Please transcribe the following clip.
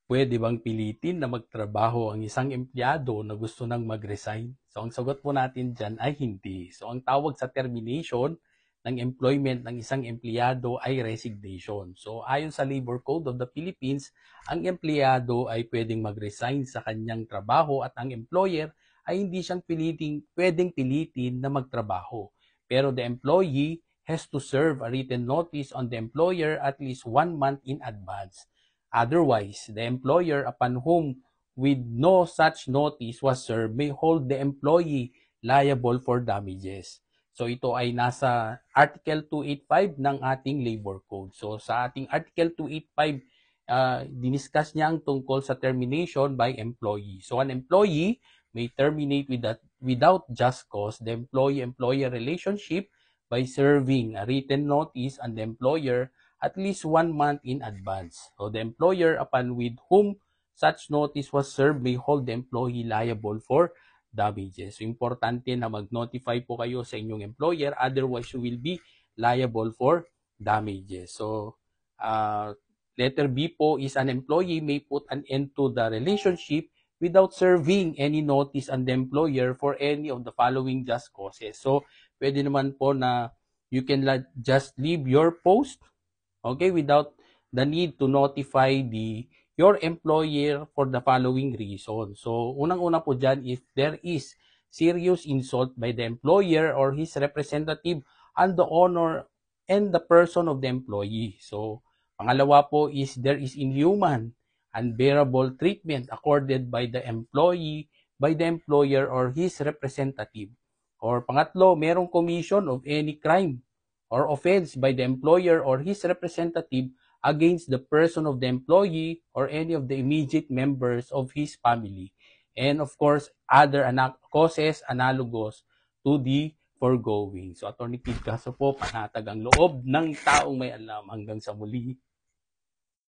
Puwede bang pilitin na magtrabaho ang isang empleyado na gusto nang mag-resign? So, ang sagot po natin dyan ay hindi. So, ang tawag sa termination ng employment ng isang empleyado ay resignation. So, ayon sa Labor Code of the Philippines, ang empleyado ay pwedeng mag-resign sa kanyang trabaho at ang employer ay hindi siyang pwedeng pilitin na magtrabaho. Pero the employee has to serve a written notice on the employer at least 1 month in advance. Otherwise, the employer upon whom with no such notice was served may hold the employee liable for damages. So ito ay nasa Article 285 ng ating Labor Code. So sa ating Article 285, diniscuss niya ang tungkol sa termination by employee. So an employee may terminate without just cause the employee-employer relationship by serving a written notice on the employer at least 1 month in advance. So the employer upon with whom such notice was served may hold the employee liable for damages. So importante na mag-notify po kayo sa inyong employer, otherwise you will be liable for damages. So letter B po is an employee may put an end to the relationship without serving any notice on the employer for any of the following just causes. So pwede naman po na you can just leave your post, okay, without the need to notify your employer for the following reason. So, unang-una po dyan, if there is serious insult by the employer or his representative on the honor and the person of the employee. So, pangalawa po is there is inhuman, unbearable treatment accorded by the employee, by the employer or his representative. Or pangatlo, merong commission of any crime or offense by the employer or his representative against the person of the employee or any of the immediate members of his family. And of course, other causes analogous to the foregoing. So, Attorney Picasso po, panatag ang loob ng taong may alam. Hanggang sa muli.